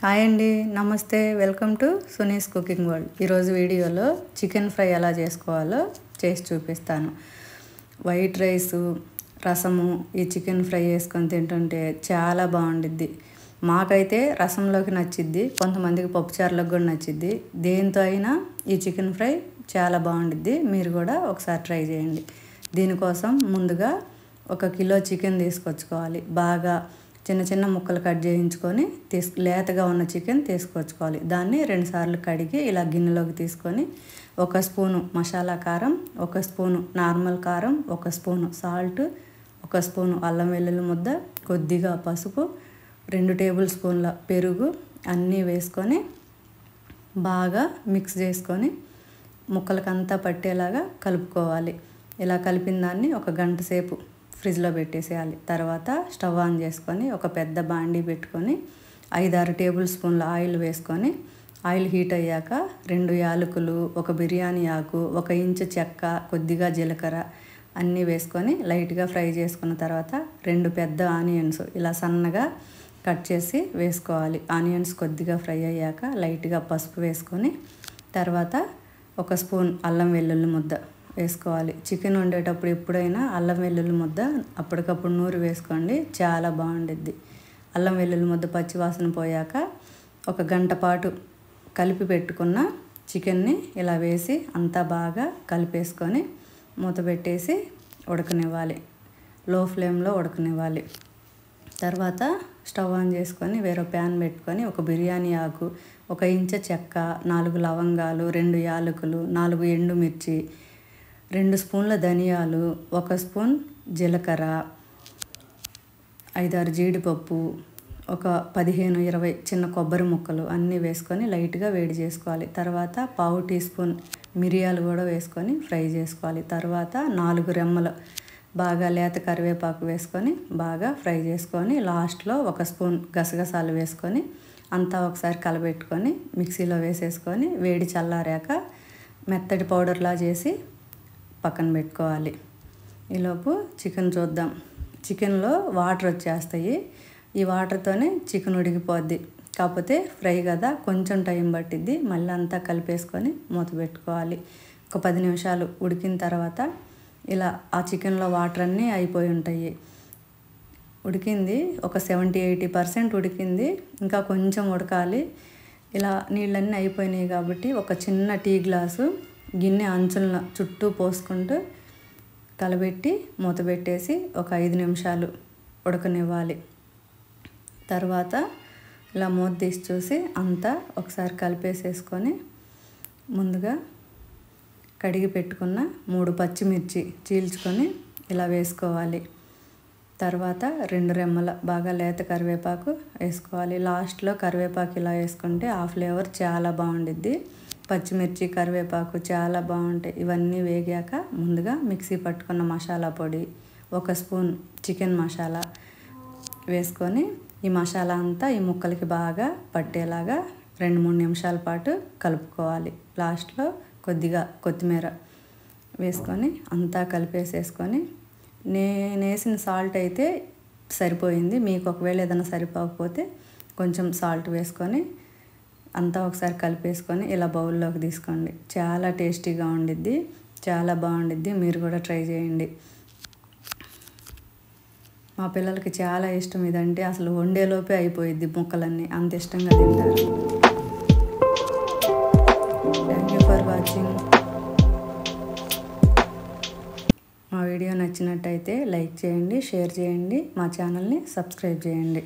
Hi అండి, నమస్తే. Welcome to Suni's cooking world. ఈరోజు వీడియోలో చికెన్ ఫ్రై ఎలా చేసుకోవాలో చేసి చూపిస్తాను. వైట్ రైసు, రసము ఈ చికెన్ ఫ్రై వేసుకొని తింటుంటే చాలా బాగుండిద్ది. మాకైతే రసంలోకి నచ్చిద్ది, కొంతమందికి పప్పుచారులకు కూడా నచ్చిద్ది. దేంతో అయినా ఈ చికెన్ ఫ్రై చాలా బాగుండిద్ది. మీరు కూడా ఒకసారి ట్రై చేయండి. దీనికోసం ముందుగా 1 కిలో చికెన్ తీసుకొచ్చుకోవాలి. బాగా చిన్న చిన్న ముక్కలు కట్ చేయించుకొని లేతగా ఉన్న చికెన్ తీసుకొచ్చుకోవాలి. దాన్ని 2 సార్లు కడిగి ఇలా గిన్నెలోకి తీసుకొని 1 స్పూను మసాలా కారం, 1 స్పూను నార్మల్ కారం, 1 స్పూను సాల్ట్, 1 స్పూను అల్లం వెల్లుల్లి ముద్ద, కొద్దిగా పసుపు, 2 టేబుల్ స్పూన్ల పెరుగు అన్నీ వేసుకొని బాగా మిక్స్ చేసుకొని ముక్కలకంతా పట్టేలాగా కలుపుకోవాలి. ఇలా కలిపిన దాన్ని 1 గంట సేపు ఫ్రిడ్జ్లో పెట్టేసేయాలి. తర్వాత స్టవ్ ఆన్ చేసుకొని ఒక పెద్ద బాండీ పెట్టుకొని 5-6 టేబుల్ స్పూన్ల ఆయిల్ వేసుకొని ఆయిల్ హీట్ అయ్యాక 2 యాలకులు, 1 బిర్యానీ ఆకు, 1 ఇంచు చెక్క, కొద్దిగా జీలకర్ర అన్నీ వేసుకొని లైట్గా ఫ్రై చేసుకున్న తర్వాత 2 పెద్ద ఆనియన్స్ ఇలా సన్నగా కట్ చేసి వేసుకోవాలి. ఆనియన్స్ కొద్దిగా ఫ్రై అయ్యాక లైట్గా పసుపు వేసుకొని తర్వాత 1 స్పూన్ అల్లం వెల్లుల్లి ముద్ద వేసుకోవాలి. చికెన్ వండేటప్పుడు ఎప్పుడైనా అల్లం వెల్లుల్లి ముద్ద అప్పటికప్పుడు నూరి వేసుకోండి, చాలా బాగుండిద్ది. అల్లం వెల్లుల్లి ముద్ద పచ్చివాసన పోయాక 1 గంట పాటు కలిపి పెట్టుకున్న చికెన్ని ఇలా వేసి అంతా బాగా కలిపేసుకొని మూత పెట్టేసి ఉడకనివ్వాలి. లో ఫ్లేమ్లో ఉడకనివ్వాలి. తర్వాత స్టవ్ ఆన్ చేసుకొని వేరే ప్యాన్ పెట్టుకొని 1 బిర్యానీ ఆకు, 1 ఇంచు చెక్క, 4 లవంగాలు, 2 యాలకులు, 4 ఎండుమిర్చి, 2 స్పూన్ల ధనియాలు, 1 స్పూన్ జీలకర్ర, 5-6 జీడిపప్పు, ఒక 15-20 చిన్న కొబ్బరి ముక్కలు అన్నీ వేసుకొని లైట్గా వేడి చేసుకోవాలి. తర్వాత 1/2 టీ స్పూన్ మిరియాలు కూడా వేసుకొని ఫ్రై చేసుకోవాలి. తర్వాత 4 రెమ్మలు బాగా లేత కరివేపాకు వేసుకొని బాగా ఫ్రై చేసుకొని లాస్ట్లో 1 స్పూన్ గసగసాలు వేసుకొని అంతా ఒకసారి కలబెట్టుకొని మిక్సీలో వేసేసుకొని వేడి చల్లారాక మెత్తటి పౌడర్లా చేసి పక్కన పెట్టుకోవాలి. ఈలోపు చికెన్ చూద్దాం. చికెన్లో వాటర్ వచ్చేస్తాయి. ఈ వాటర్తోనే చికెన్ ఉడికిపోద్ది. కాకపోతే ఫ్రై కదా కొంచెం టైం పట్టిద్ది. మళ్ళీ అంతా కలిపేసుకొని మూత పెట్టుకోవాలి. ఒక 10 నిమిషాలు ఉడికిన తర్వాత ఇలా ఆ చికెన్లో వాటర్ అన్నీ అయిపోయి ఉంటాయి. ఉడికింది ఒక 70-80% ఉడికింది. ఇంకా కొంచెం ఉడకాలి. ఇలా నీళ్ళన్నీ అయిపోయినాయి కాబట్టి ఒక చిన్న టీ గ్లాసు గిన్నె అంచుల చుట్టూ పోసుకుంటూ కలబెట్టి మూత పెట్టేసి ఒక 5 నిమిషాలు ఉడకనివ్వాలి. తర్వాత ఇలా మూత తీసి చూసి అంతా ఒకసారి కలిపేసేసుకొని ముందుగా కడిగి పెట్టుకున్న 3 పచ్చిమిర్చి చీల్చుకొని ఇలా వేసుకోవాలి. తర్వాత 2 రెమ్మల బాగా లేత కరివేపాకు వేసుకోవాలి. లాస్ట్లో కరివేపాకు ఇలా వేసుకుంటే ఆ ఫ్లేవర్ చాలా బాగుండిద్ది. పచ్చిమిర్చి, కరివేపాకు చాలా బాగుంటాయి. ఇవన్నీ వేగాక ముందుగా మిక్సీ పట్టుకున్న మసాలా పొడి, 1 స్పూన్ చికెన్ మసాలా వేసుకొని ఈ మసాలా అంతా ఈ ముక్కలకి బాగా పట్టేలాగా 2-3 నిమిషాల పాటు కలుపుకోవాలి. లాస్ట్లో కొద్దిగా కొత్తిమీర వేసుకొని అంతా కలిపేసేసుకొని నేను వేసిన సాల్ట్ అయితే సరిపోయింది. మీకు ఒకవేళ ఏదైనా సరిపోకపోతే కొంచెం సాల్ట్ వేసుకొని అంతా ఒకసారి కలిపేసుకొని ఇలా బౌల్లోకి తీసుకోండి. చాలా టేస్టీగా ఉండిద్ది, చాలా బాగుండిద్ది. మీరు కూడా ట్రై చేయండి. మా పిల్లలకి చాలా ఇష్టం ఇదంటే. అసలు వండేలోపే అయిపోయిద్ది ముక్కలన్నీ, అంత ఇష్టంగా తింటారు. Thank you for watching. మా వీడియో నచ్చినట్టయితే లైక్ చేయండి, షేర్ చేయండి, మా ఛానల్ని సబ్స్క్రైబ్ చేయండి.